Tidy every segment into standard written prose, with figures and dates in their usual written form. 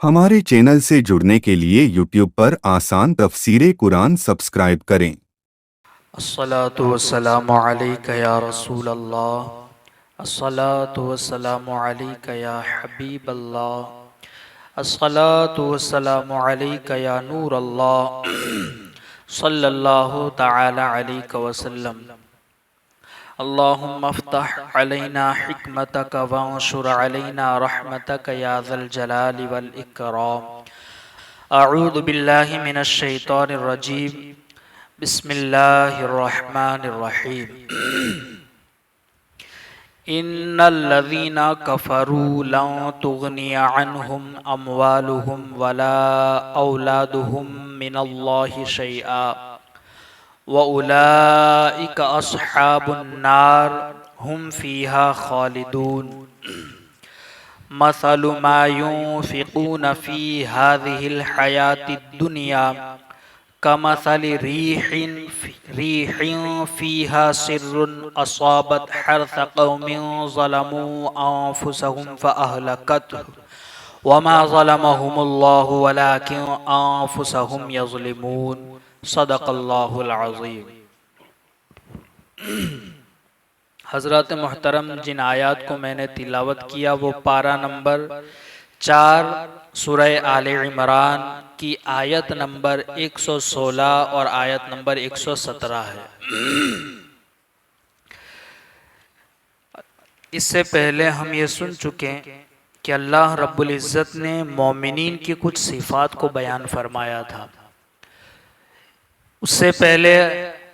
हमारे चैनल से जुड़ने के लिए YouTube पर आसान तफसीरे कुरान सब्सक्राइब करें। अस्सलातु वस्सलामु अलैका या रसूल अल्लाह, अस्सलातु वस्सलामु अलैका या हबीब अल्लाह, अस्सलातु वस्सलामु अलैका या नूर अल्लाह, सल्लल्लाहु तआला अलैका वसल्लम। अल्लाहुम्मा अफ्तह अलैना हिकमतक वंशुर अलैना रहमतक या ज़ल जलाली वल इकराम। अऊज़ु बिल्लाहि मिनश शैतानिर रजीम। बिस्मिल्लाहिर्रहमानिर्रहीम। इन्नल्लज़ीना कफ़रू लन तुग़निया अन्हुम अम्वालुहुम वला औलादुहुम मिनल्लाहि शैआ व उलाइका अस्हाबुन नार हुम फ़ीहा ख़ालिदून। मसलु मा युनफ़िक़ून फ़ी हाज़िहिल हयातिद दुनिया कमसलि रीहिन फ़ीहा सिर्रुन असाबत हर्थ क़ौमिन ज़लमू अन्फुसहुम फ़अहलकतहु वमा ज़लमहुमुल्लाहु वलाकिन अन्फुसहुम यज़लिमून। सदक़ल्लाहुल अज़ीम। हज़रत मुहतरम, जिन आयात को मैंने तिलावत किया वो पारा नंबर 4 सूरह आले इमरान की आयत नंबर 116 और आयत नंबर 117 है। इससे पहले हम ये सुन चुके कि अल्लाह रब्बुल इज़्ज़त ने मोमिनीन की कुछ सिफ़ात को बयान फरमाया था। उससे पहले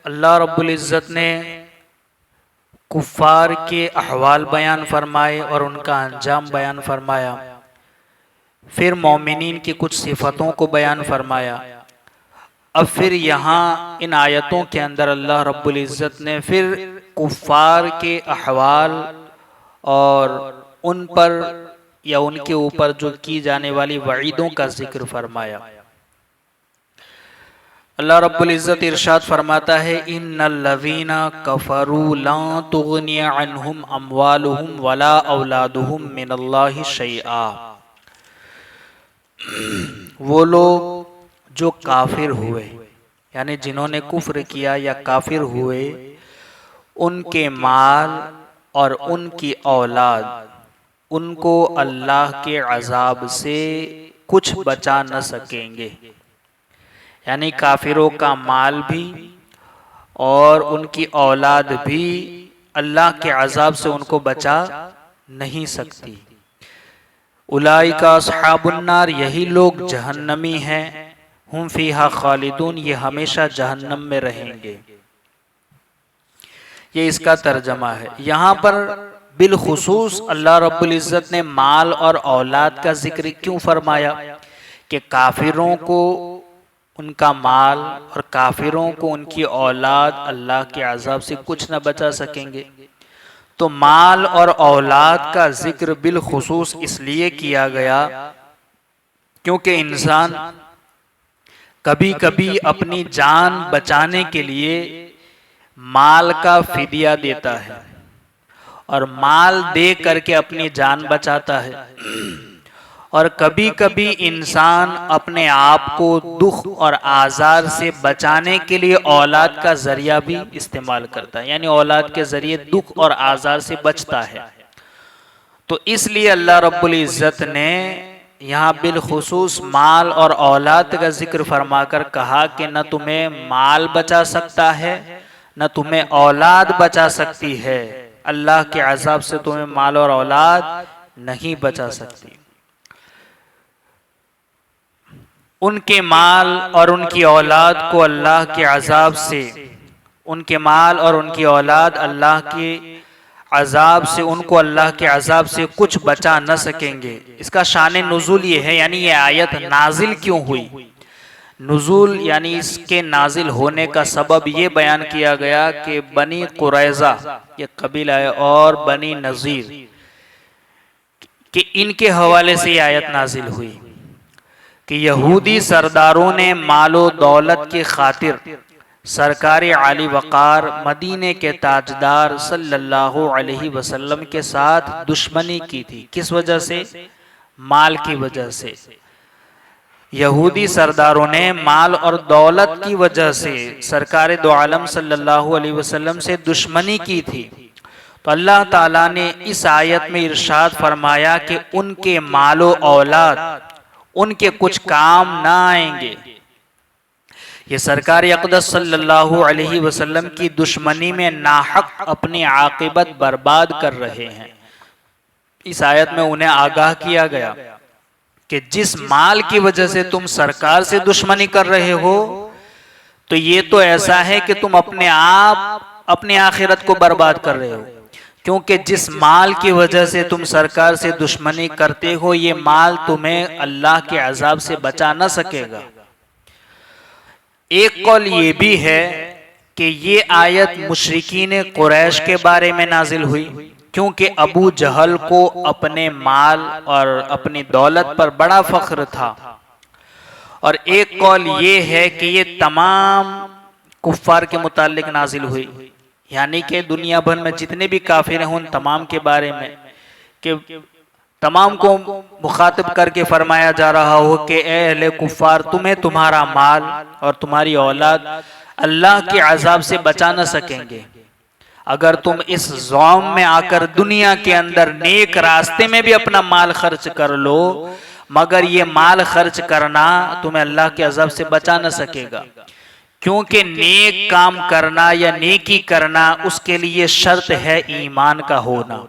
अल्लाह रब्बुल इज़्ज़त ने कुफ़ार के अहवाल बयान फरमाए और उनका अंजाम बयान फरमाया। फिर मोमिनीन की कुछ सिफ़तों को बयान फरमाया। अब फिर यहाँ इन आयतों के अंदर अल्लाह रब्बुल इज़्ज़त ने फिर कुफ़ार के अहवाल और उन पर या उनके ऊपर जो की जाने वाली वईदों का जिक्र फरमाया। अल्लाह रब्बुल इज़्ज़त इरशाद फरमाता है, इन्नल्लज़ीना कफ़रू लन तुग़निया अन्हुम अम्वालुहुम वला औलादुहुम मिनल्लाहि शैआ। वो लोग जो काफिर हुए, यानी जिन्होंने कुफ्र किया या काफिर हुए, उनके माल और उनकी औलाद उनको अल्लाह के अज़ाब से कुछ बचा न सकेंगे। यानी काफिरों का माल भी और उनकी औलाद भी अल्लाह के अज़ाब से उनको बचा नहीं सकती। उलाइका अस्हाबुन नार, यही लोग जहन्नमी हैं। हुम फीहा खालिदून, ये हमेशा जहन्नम में रहेंगे। ये इसका तर्जमा है। यहाँ पर बिलखुसूस अल्लाह रब्बुल इज़्ज़त ने माल और औलाद का जिक्र क्यों फरमाया कि काफिरों को उनका माल और काफिरों को उनकी औलाद अल्लाह के अज़ाब से कुछ न बचा सकेंगे। तो माल और औलाद का जिक्र बिलखुसूस इसलिए किया गया क्योंकि इंसान कभी कभी अपनी जान बचाने के लिए माल का फिदिया देता है और माल दे करके अपनी जान बचाता है। और कभी कभी इंसान अपने आप को दुख और आज़ार से बचाने के लिए औलाद का जरिया भी इस्तेमाल करता है, यानी औलाद के जरिए दुख और आज़ार से बचता है। तो इसलिए अल्लाह रब्बुल इज़्ज़त ने यहाँ बिलखुसूस माल और औलाद का जिक्र फरमाकर कहा कि न तुम्हें माल बचा सकता है न तुम्हें औलाद बचा सकती है। अल्लाह के अज़ाब से तुम्हें माल और औलाद नहीं बचा सकती। उनके माल और उनकी औलाद को अल्लाह के अज़ाब से, उनके माल और उनकी औलाद अल्लाह के अज़ाब से, उनको अल्लाह के अज़ाब से कुछ बचा न सकेंगे। इसका शान नुज़ूल ये है, यानी ये आयत नाजिल क्यों हुई। नुज़ूल यानी इसके नाजिल होने का सबब ये बयान किया गया कि बनी कुरैज़ा ये कबीला है और बनी नज़ीर कि इनके हवाले से ये आयत नाजिल हुई कि यहूदी सरदारों ने मालो दौलत की खातिर सरकार आली वक़ार मदीने के ताजदार सल्लल्लाहु अलैहि वसल्लम के साथ दुश्मनी की थी। किस वजह से? माल की वजह से। यहूदी सरदारों ने माल और दौलत की वजह से सरकार दो आलम सल्लल्लाहु अलैहि वसल्लम से दुश्मनी की थी। तो अल्लाह ताला ने इस आयत में इरशाद फरमाया कि उनके मालो औलाद उनके कुछ काम ना आएंगे। ये सरकार अक़दस सल्लल्लाहु अलैहि वसल्लम की दुश्मनी में नाहक अपनी आक़िबत बर्बाद कर रहे हैं। इस आयत में उन्हें आगाह किया गया कि जिस माल की वजह से तुम सरकार से दुश्मनी कर रहे हो, तो ये तो ऐसा है कि तुम अपने आप अपनी आखिरत को बर्बाद कर रहे हो, क्योंकि जिस माल की वजह से तुम सरकार से दुश्मनी करते हो, ये माल तुम्हें अल्लाह के अजाब से बचा न सकेगा। एक कौल ये भी है कि ये आयत मुशरिकीन कुरैश के बारे में नाजिल हुई, क्योंकि अबू जहल को अपने माल और अपनी दौलत पर बड़ा फख्र था। और एक कौल ये है कि ये तमाम कुफ्फार के मुतालिक नाजिल हुई, यानी कि दुनिया भर में जितने भी काफिर हैं उन तमाम के बारे में, कि तमाम को मुखातिब करके फरमाया जा रहा हो कि ए अहले कुफ्फार, तुम्हें तुम्हारा माल और तुम्हारी औलाद अल्लाह के अजाब से बचा न सकेंगे। अगर तुम इस ज़ौम में आकर दुनिया के अंदर नेक रास्ते में भी अपना माल खर्च कर लो, मगर ये माल खर्च करना तुम्हें अल्लाह के अजाब से बचा न सकेगा, क्योंकि नेक काम करना या नेकी करना उसके लिए शर्त है ईमान का होना।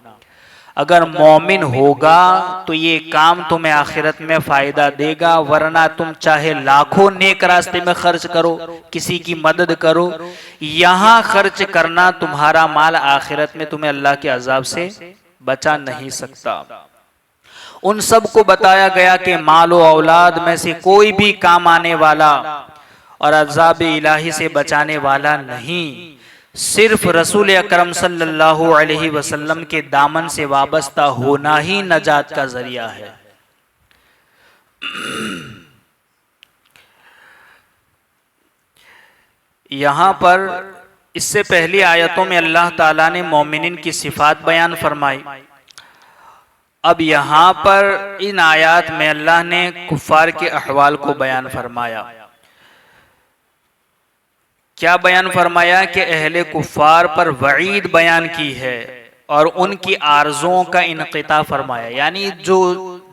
अगर मोमिन होगा तो ये काम तुम्हें आखिरत में फायदा देगा, वरना तुम चाहे लाखों नेक रास्ते में खर्च करो, किसी की मदद करो, यहाँ खर्च करना तुम्हारा माल आखिरत में तुम्हें अल्लाह के अजाब से बचा नहीं सकता। उन सब को बताया गया कि मालो औलाद में से कोई भी काम आने वाला और अजाब इलाही से बचाने वाला नहीं, सिर्फ रसूल अकरम सल्लल्लाहु अलैहि वसल्लम के दामन से वाबस्ता होना ही नजात का जरिया है। यहां पर इससे पहली आयतों में अल्लाह ताला ने मोमिनिन की सिफात बयान फरमाई। अब यहां पर इन आयात में अल्लाह ने कुफ्फार के अहवाल को बयान फरमाया। क्या बयान फरमाया कि अहले कुफ्फार पर वईद बयान की है और उनकी आरज़ों का इनक़िता फरमाया, यानी जो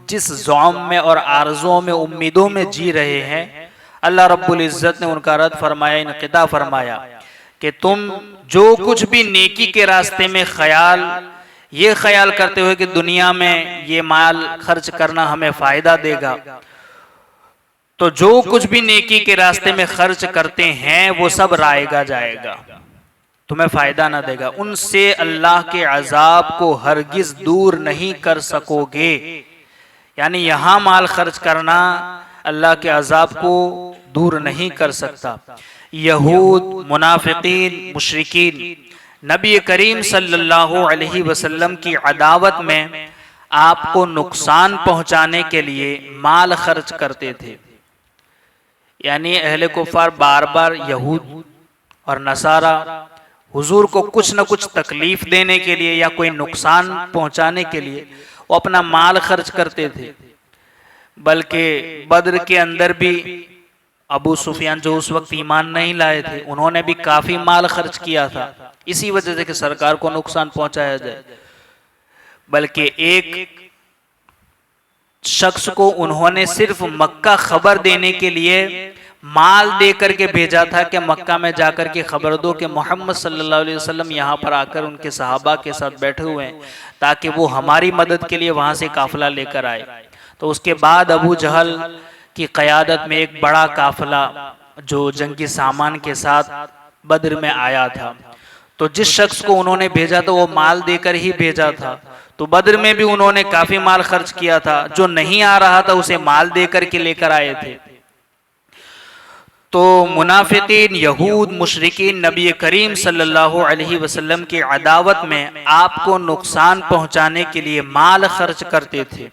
जिस ज़ौम में और आरज़ों में उम्मीदों में जी रहे हैं, अल्लाह रब्बुल इज़्ज़त ने उनका रद्द फरमाया, इनक़िता फरमाया कि तुम जो कुछ भी नेकी के रास्ते में ये ख्याल करते हो कि दुनिया में ये माल खर्च करना हमें फ़ायदा देगा, तो जो कुछ भी नेकी के रास्ते में खर्च करते हैं वो सब रायगा जाएगा, तुम्हें फायदा ना देगा, उनसे अल्लाह के अजाब को हरगिज दूर नहीं कर सकोगे। यानी यहाँ माल खर्च करना अल्लाह के अजाब को दूर नहीं कर सकता। यहूद, मुनाफिकीन, मुशरिकीन नबी करीम सल्लल्लाहु अलैहि वसल्लम की अदावत में आपको नुकसान पहुंचाने के लिए माल खर्च करते थे। यानी अहले कुफार बार बार यहूद और नसारा हुजूर को कुछ न कुछ तकलीफ देने के लिए या कोई नुकसान पहुंचाने के लिए वो अपना माल खर्च करते थे। बल्कि बद्र के अंदर भी अबू सुफियान जो उस वक्त ईमान नहीं लाए थे, उन्होंने भी काफी माल खर्च किया था इसी वजह से कि सरकार को नुकसान पहुंचाया जाए। बल्कि एक शख्स को उन्होंने सिर्फ मक्का खबर देने के लिए माल दे करके भेजा था कि मक्का में जाकर के खबर दो कि मोहम्मद सल्लल्लाहु अलैहि वसल्लम यहाँ पर आकर उनके सहाबा के साथ बैठे हुए हैं, ताकि वो हमारी मदद के लिए वहां से काफिला लेकर आए। तो उसके बाद अबू जहल की क़यादत में एक बड़ा काफिला जो जंगी सामान के साथ बद्र में आया था, तो जिस शख्स को उन्होंने भेजा था वो माल देकर ही भेजा था। तो बद्र में भी उन्होंने काफी माल खर्च किया था, जो नहीं आ रहा था उसे माल देकर के लेकर आए थे। तो मुनाफिकीन, यहूद, मुशरिकीन नबी करीम सल्लल्लाहु अलैहि वसल्लम की अदावत में आपको नुकसान पहुंचाने के लिए माल खर्च करते थे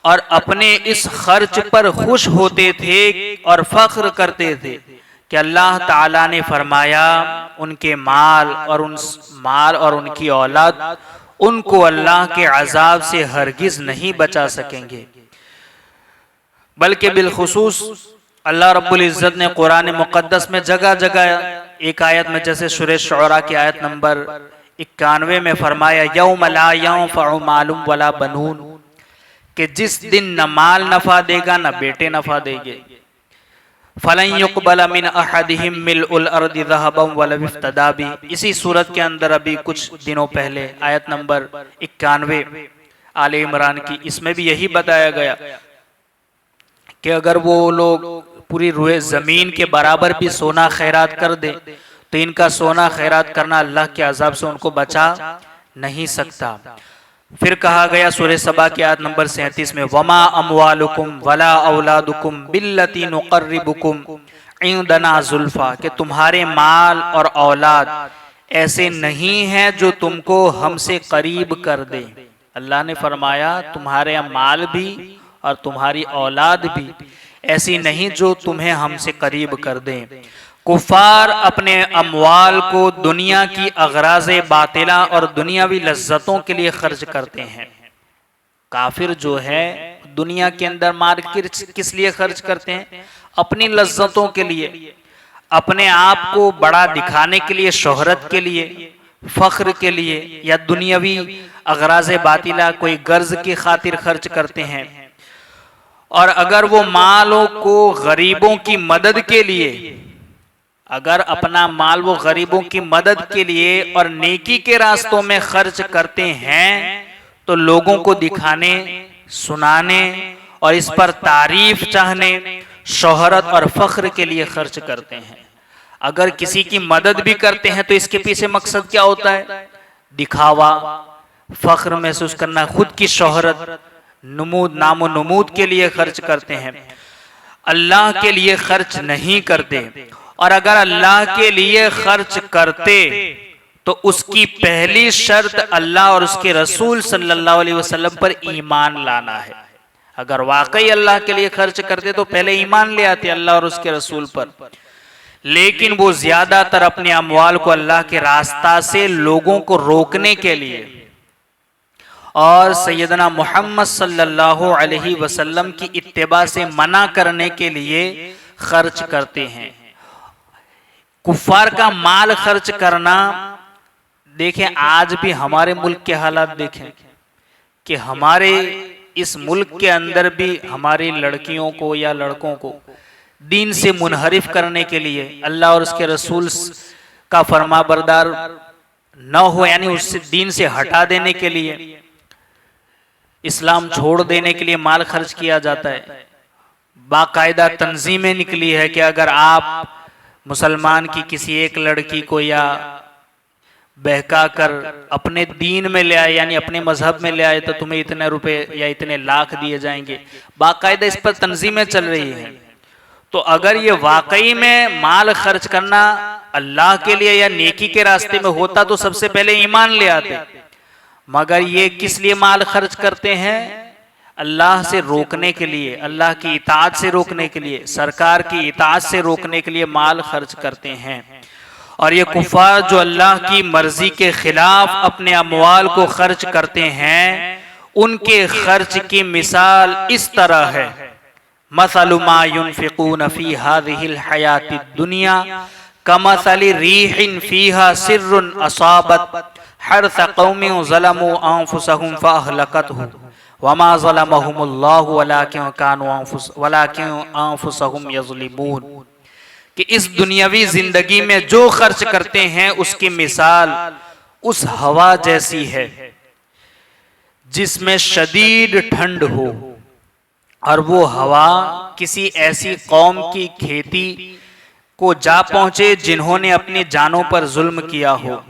और अपने इस खर्च पर खुश होते थे और फख्र करते थे कि अल्लाह ताला ने फरमाया उनके माल और उनकी औलाद उनको अल्लाह के अजाब से हरगिज नहीं बचा सकेंगे। बल्कि बिलखुसूस अल्लाह रब्बुल इज़्ज़त ने कुरान मुक़द्दस में जगह जगह एक आयत में, जैसे सूरह शुअरा की आयत नंबर 91 में फरमाया, यौम ला यंफ़उ मालुम वला बनून, कि जिस दिन न माल नफा देगा न बेटे नफा देंगे। फलन युक़बल मिन अहदिहिम मिलउल अर्दि ज़हबन वलौ इफ्तदा बि। इसी सूरत के अंदर अभी कुछ दिनों पहले आयत नंबर 91 आले इमरान की, इसमें भी यही बताया गया कि अगर वो लोग पूरी रुए ज़मीन के बराबर भी सोना खैरात कर दे तो इनका सोना खैरात करना अल्लाह के अज़ाब से उनको बचा नहीं सकता। फिर कहा गया सूरह सबा की आयत नंबर 37 में, वमा अमवालुकुम वला औलादुकुम बिल्लती नुक़र्रिबुकुम इंदना ज़ुल्फ़ा, कि तुम्हारे माल और औलाद ऐसे नहीं हैं जो तुमको हमसे करीब कर दे। अल्लाह ने फरमाया तुम्हारे माल भी और तुम्हारी औलाद भी ऐसी नहीं जो तुम्हें हमसे करीब कर दें। कुफार अपने अमवाल को दुनिया की अगराज़े बातिला और दुनियावी लज्जतों के लिए खर्च करते हैं। काफिर जो है दुनिया के अंदर माल किस लिए खर्च करते हैं? अपनी लज्जतों के लिए, अपने आप को बड़ा दिखाने के लिए, शोहरत के लिए, फख्र के लिए, या दुनियावी अगराज़े बातिला कोई गर्ज की खातिर खर्च करते हैं। और अगर वो मालों को गरीबों की मदद के लिए, अगर अपना माल वो गरीबों की मदद के लिए और नेकी के रास्तों में खर्च करते हैं तो लोगों को दिखाने, सुनाने और इस पर तारीफ चाहने, शोहरत और फख्र के लिए खर्च करते हैं। अगर किसी की मदद भी करते हैं तो इसके पीछे मकसद क्या होता है? दिखावा, फख्र महसूस करना, खुद की शोहरत, नमूद, नामो नमूद के लिए खर्च करते हैं। अल्लाह के लिए खर्च नहीं करते। और अगर अल्लाह के लिए खर्च करते तो उसकी पहली शर्त अल्लाह और उसके रसूल सल्लल्लाहु अलैहि वसल्लम पर ईमान लाना है। अगर वाकई अल्लाह के लिए खर्च करते तो पहले ईमान ले आते अल्लाह और उसके रसूल पर। लेकिन वो ज्यादातर अपने अमवाल को अल्लाह के रास्ता से लोगों को रोकने के लिए और सैयदना मोहम्मद सल्लल्लाहु अलैहि वसल्लम की इत्तिबा से मना करने के लिए खर्च करते हैं। कुफ्फार का माल खर्च करना, देखें आज भी हमारे मुल्क के हालात देखें कि हमारे इस मुल्क के अंदर भी हमारी लड़कियों को या लड़कों को दीन से मुनहरिफ करने के लिए, अल्लाह और उसके रसूल का फरमाबरदार न हो, यानी उससे दीन से हटा देने के लिए, इस्लाम छोड़ देने के लिए माल खर्च किया जाता है। बाकायदा तंजीमें निकली है कि अगर आप मुसलमान की किसी एक लड़की को या बहका कर अपने दीन में ले आए, यानी अपने मजहब में ले आए, तो तुम्हें इतने रुपए या इतने लाख दिए जाएंगे। बाकायदा इस पर तंजीमें चल रही हैं। तो अगर ये वाकई में माल खर्च करना अल्लाह के लिए या नेकी के रास्ते में होता तो सबसे पहले ईमान ले आते। मगर ये किस लिए माल खर्च करते हैं? अल्लाह से रोकने के लिए, अल्लाह की इताअत से रोकने के लिए, सरकार की इताअत से रोकने के लिए माल खर्च करते हैं। और ये कुफार जो अल्लाह की मर्जी के खिलाफ अपने अमवाल को खर्च करते हैं, उनके खर्च की मिसाल इस तरह है, मसलु मा युनफिकून फी हाज़िहिल हयातिद दुनिया कमसलि रीहिन फीहा सिर्रुन असाबत हर्स कौमिन ज़लमू अनफुसहुम फअहलकतहु वमा ज़लमहुमुल्लाहु वलाकिन अनफुसहुम यज़लिमून। कि इस दुनियावी जिंदगी में जो खर्च करते हैं उसकी मिसाल उस हवा जैसी है जिसमें शदीद ठंड हो, और वो हवा किसी ऐसी कौम की खेती को जा पहुंचे जिन्होंने अपनी जानों पर जुल्म किया हो,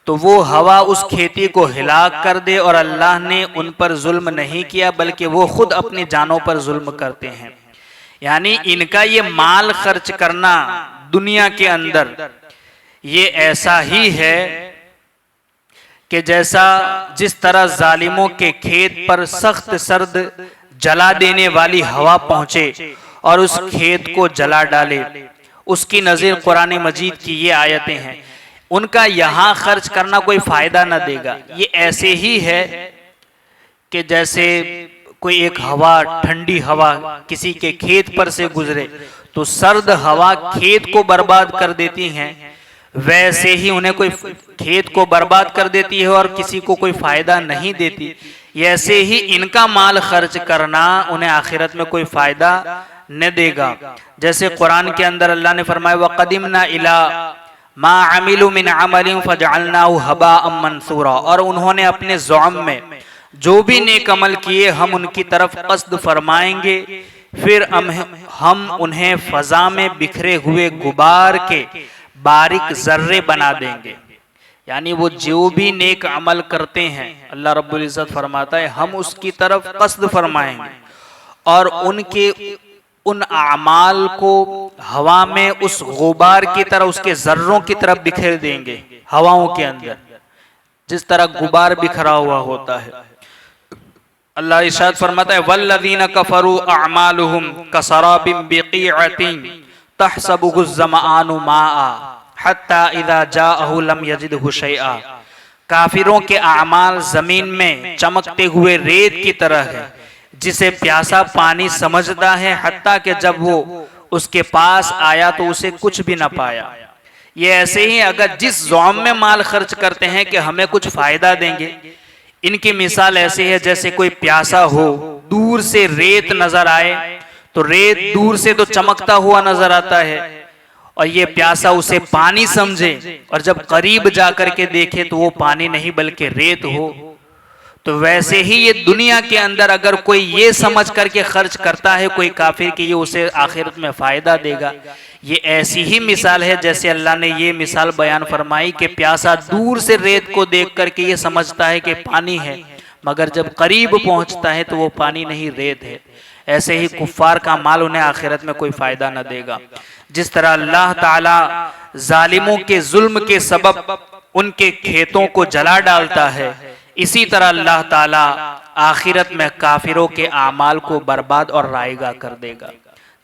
तो वो हवा उस खेती को हिलाक कर दे। और अल्लाह ने उन पर जुल्म नहीं किया, बल्कि वो खुद अपनी जानों पर जुल्म करते हैं। यानी इनका ये माल खर्च करना दुनिया के अंदर ये ऐसा ही है कि जैसा जिस तरह जालिमों के खेत पर सख्त सर्द जला देने वाली हवा पहुंचे और उस खेत को जला डाले, उसकी नज़ीर कुरान मजीद की ये आयतें हैं। उनका यहाँ खर्च करना कोई फायदा न देगा। ये ऐसे ही है कि जैसे कोई एक हवा, ठंडी हवा किसी के खेत पर से गुजरे तो सर्द हवा खेत को बर्बाद कर देती हैं, वैसे ही उन्हें कोई खेत को बर्बाद कर देती है और किसी को कोई फायदा नहीं देती। ऐसे ही इनका माल खर्च करना उन्हें आखिरत में कोई फायदा न देगा। जैसे कुरान के अंदर अल्लाह ने फरमाया वक़दिमना इला मा अमिलू मिन अमलिन फजअलनाहु हबाअम मंसूरा, और उन्होंने अपने ज़ुअम में जो भी नेक अमल किए हम उनकी तरफ कस्द फरमाएंगे, फिर हम उन्हें फजा में बिखरे हुए गुबार के बारीक जर्रे बना देंगे। यानी वो जो भी नेक अमल करते हैं अल्लाह रब्बुल इज़्ज़त फरमाता है हम उसकी तरफ कस्द फरमाएंगे और उनके उन अमाल को हवा में उस गुबार की तरह, उसके जर्रों की तरफ बिखेर देंगे हवाओं के अंदर, जिस तरह गुबार बिखरा हुआ होता है। अल्लाह इरशाद फरमाता है वल्लज़ीना कफरू अअमालुहुम कसराबिन बिक़ीअतिन तहसबुहु ज़मआनु माआ हत्ता इज़ा जाअहु लम यजिदहु शैआ। काफिरों के अमाल जमीन में चमकते हुए रेत की तरह है जिसे प्यासा पानी समझता है, हत्ता कि जब वो उसके पास आया तो उसे कुछ भी न पाया। ये ऐसे ही अगर जिस ज़ौम में माल खर्च करते हैं कि हमें कुछ फायदा देंगे, इनकी मिसाल ऐसी है जैसे कोई प्यासा हो, दूर से रेत नजर आए तो रेत दूर से तो चमकता हुआ नजर आता है और ये प्यासा उसे पानी समझे और जब करीब जाकर के देखे तो वो पानी नहीं बल्कि रेत हो। तो वैसे ही ये दुनिया के अंदर अगर कोई ये समझ करके खर्च करता है कोई काफिर कि ये उसे आखिरत में फायदा देगा, ये ऐसी ही मिसाल है जैसे अल्लाह ने ये मिसाल बयान फरमाई कि प्यासा दूर से रेत को देख करके ये समझता है कि पानी है, मगर जब करीब पहुंचता है तो वो पानी नहीं रेत है। ऐसे ही कुफ्फार का माल उन्हें आखिरत में कोई फायदा न देगा। जिस तरह अल्लाह ताला जालिमों के जुल्म के सबब उनके खेतों को जला डालता है, इसी तरह अल्लाह ताला आखिरत में काफिरों के आमाल को बर्बाद और रायगा कर देगा।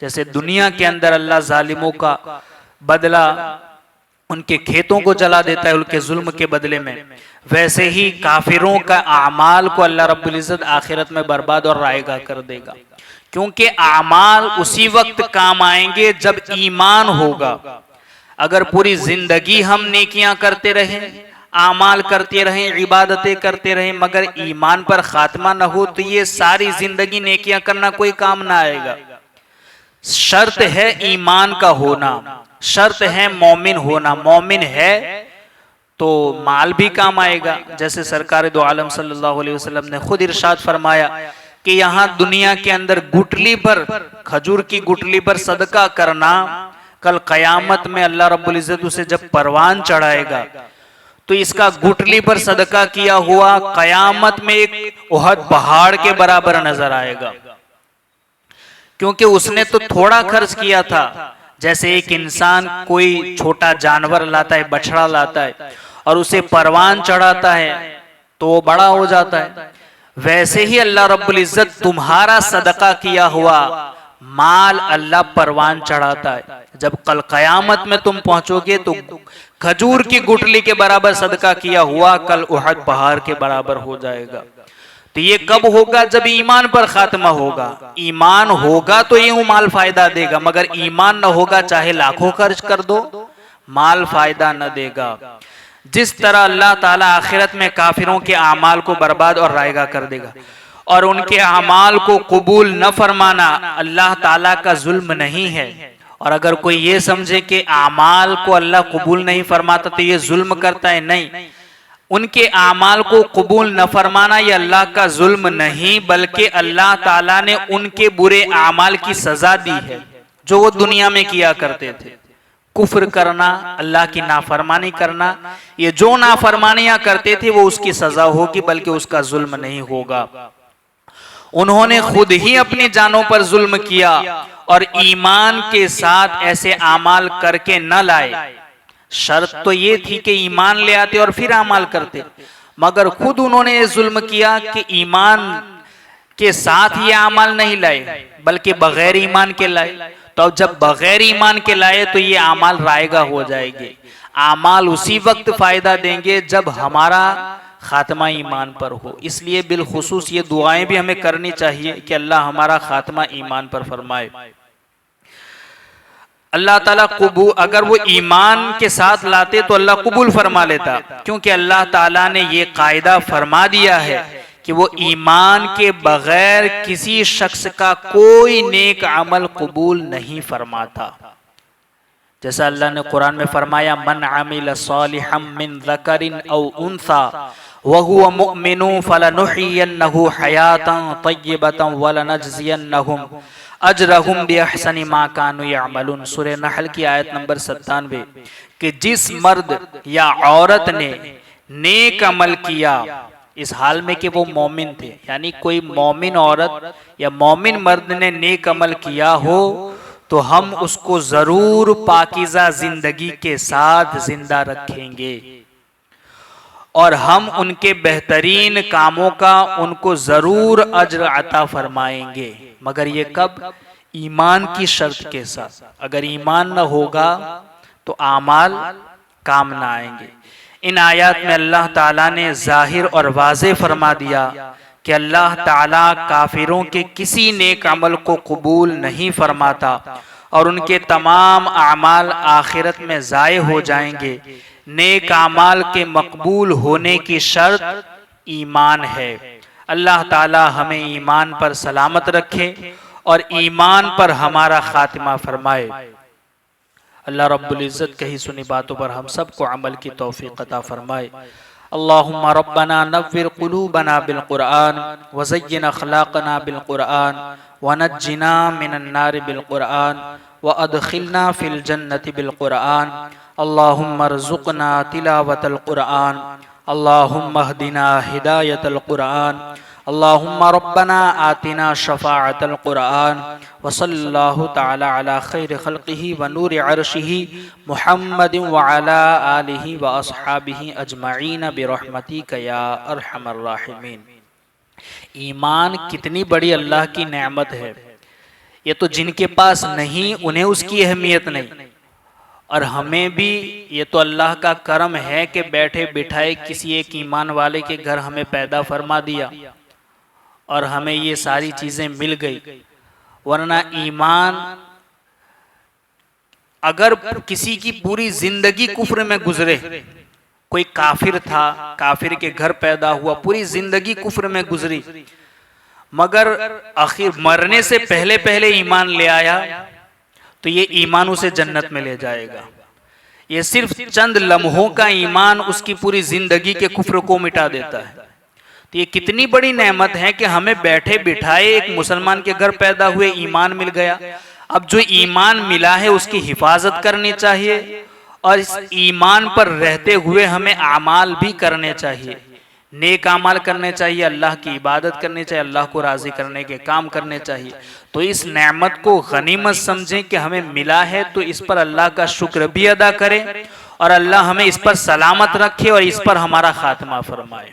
जैसे दुनिया के अंदर अल्लाह जालिमों का बदला उनके खेतों को जला देता है उनके जुल्म के बदले में, वैसे ही काफिरों का आमाल को अल्लाह रब्बुल इज़्ज़त आखिरत में बर्बाद और रायगा कर देगा। क्योंकि आमाल उसी वक्त काम आएंगे जब ईमान होगा। अगर पूरी जिंदगी हम नेकियां करते रहें, आमाल करते रहें, इबादतें करते रहें, मगर ईमान पर खात्मा न हो तो ये सारी जिंदगी नेकियां करना कोई काम ना आएगा। शर्त है ईमान का होना, शर्त है मोमिन होना। मोमिन है तो माल भी काम आएगा। जैसे सरकार दो आलम सल्लल्लाहु अलैहि वसल्लम ने खुद इरशाद फरमाया कि यहाँ दुनिया के अंदर गुठली पर, खजूर की गुठली पर सदका करना, कल कयामत में अल्लाह रब्बुल इज़्ज़त उसे जब परवान चढ़ाएगा तो इसका गुठली पर सदका किया हुआ कयामत में एक उहद पहाड़ के बराबर नजर आएगा। क्योंकि उसने तो थोड़ा खर्च किया था। जैसे एक इंसान कोई छोटा जानवर लाता है, बछड़ा लाता है और उसे परवान चढ़ाता है तो वो बड़ा हो जाता है, वैसे ही अल्लाह रब्बुल इज़्ज़त तुम्हारा सदका किया हुआ माल अल्लाह परवान चढ़ाता है। जब कल कयामत में तुम पहुंचोगे तो खजूर की गुठली के बराबर सदका किया हुआ कल उहद पहाड़ के बराबर हो जाएगा। तो ये कब होगा? जब ईमान पर खात्मा होगा। ईमान होगा तो यूं माल फायदा देगा, मगर ईमान न होगा चाहे लाखों खर्च कर दो माल फायदा न देगा। जिस तरह अल्लाह ताला आखिरत में काफिरों के आमाल को बर्बाद और रायगा कर देगा और उनके आमाल को कबूल न फरमाना अल्लाह ताला का जुल्म नहीं है। और अगर कोई ये समझे कि आमाल को अल्लाह कबूल नहीं फरमाता तो ये जुल्म करता है, नहीं, उनके आमाल को कबूल न फरमाना ये अल्लाह का जुल्म नहीं, बल्कि अल्लाह ताला ने उनके बुरे आमाल की सजा दी है जो वो दुनिया में किया करते थे। कुफ्र करना, अल्लाह की नाफरमानी करना, ये जो नाफरमानियां करते थे वो उसकी सजा होगी, बल्कि उसका जुल्म नहीं होगा। उन्होंने खुद ही अपनी जानों पर जुल्म किया और ईमान के साथ ऐसे आमाल करके न लाए। शर्त तो ये थी कि ईमान ले आते और फिर आमाल करते, मगर खुद उन्होंने जुल्म किया कि ईमान के साथ ये आमाल नहीं लाए बल्कि बगैर ईमान के लाए। तो जब बगैर ईमान के लाए तो ये आमाल रायगा हो जाएंगे। आमाल उसी वक्त फायदा देंगे जब हमारा खात्मा ईमान पर हो। इसलिए बिलखुसूस ये दुआएं भी हमें करनी चाहिए कि अल्लाह हमारा खात्मा ईमान पर फरमाए। अल्लाह ताला कबूल, अगर वो ईमान के साथ लाते तो अल्लाह कबूल फरमा लेता, क्योंकि अल्लाह ताला ने ये कायदा फरमा दिया है कि वो ईमान के बगैर किसी शख्स का कोई नेक अमल कबूल नहीं फरमाता। जैसा अल्लाह ने कुरान में फरमाया, मन अमिल सालिहम मिन ज़करिन औ उन्सा व हुवा मुमिनुन फलनुहयिन्नहु हयातन तय्यबतन व लनजज़ियन्नहुम अजरहुम बिअहसनि मा कानू यअमलून। सूरह नहल की आयत नंबर 97, कि जिस मर्द या औरत ने नेक अमल किया इस हाल में कि वो मोमिन थे, यानी कोई मोमिन औरत या मोमिन मर्द ने नेक अमल किया हो तो हम उसको जरूर पाकीज़ा जिंदगी के साथ जिंदा रखेंगे और हम उनके बेहतरीन कामों का उनको जरूर अज्र अता फरमाएंगे, मगर ये कब? ईमान की शर्त के साथ। अगर ईमान न होगा तो आमाल काम ना आएंगे। इन आयत में अल्लाह ताला ने जाहिर और वाज़े फरमा दिया कि अल्लाह ताला काफिरों के किसी नेक अमल को कबूल नहीं फरमाता और उनके तमाम अमाल आखिरत में ज़ाय हो जाएंगे। नेक अमाल के मकबूल होने की शर्त ईमान है। अल्लाह ताला हमें ईमान पर सलामत रखे और ईमान पर हमारा खात्मा फरमाए। अल्लाह रब्बुल इज़्ज़त कही सुनी बातों पर हम सबको अमल की तौफीक अता फरमाए। अल्लाहुम्मा रब्बना नव्विर क़ुलूबना बिल क़ुरआन व ज़य्यिन अख़लाक़ना बिल क़ुरआन व नज्जिना मिनन नार बिल क़ुरआन व अदखिलना फिल जन्नति बिल क़ुरआन। अल्लाहुम्मा रज़ुक़ना तिलावतल क़ुरआन, अल्लाहुम्मा हदिना हिदायतल क़ुरआन, अल्लाहुम्मा रब्बना आतिना शफ़ाअतल क़ुरआन व सल्लल्लाहु तआला अला खैर खल्क़िही व नूर अर्शिही मुहम्मदिन व अला आलिही व अस्हाबिही अजमईन बिरहमतिक या अरहमर राहिमीन। ईमान कितनी बड़ी अल्लाह की नेमत है। ये तो जिनके पास नहीं उन्हें उसकी अहमियत नहीं, और हमें भी ये तो अल्लाह का करम है कि बैठे बिठाए किसी एक ईमान वाले के घर हमें पैदा फरमा दिया और हमें ये सारी चीजें मिल गई। वरना ईमान, अगर किसी की पूरी जिंदगी कुफ्र में गुजरे, कोई काफिर था, काफिर के घर पैदा हुआ, पूरी जिंदगी कुफ्र में गुजरी, मगर आखिर मरने से पहले पहले ईमान ले आया तो ये ईमान उसे जन्नत में ले जाएगा। ये सिर्फ चंद लम्हों का ईमान उसकी पूरी जिंदगी के कुफ्र को मिटा देता है। तो ये कितनी बड़ी नेमत है कि हमें बैठे बिठाए एक मुसलमान के घर पैदा हुए ईमान मिल गया। अब जो ईमान मिला है उसकी हिफाजत करनी चाहिए और इस ईमान पर रहते हुए हमें आमाल भी करने चाहिए, नेक आमाल करने चाहिए, अल्लाह की इबादत करनी चाहिए, अल्लाह को राजी करने के काम करने चाहिए। तो इस नेमत को गनीमत समझें कि हमें मिला है, तो इस पर अल्लाह का शुक्र भी अदा करें और अल्लाह हमें इस पर सलामत रखे और इस पर हमारा खात्मा फरमाए।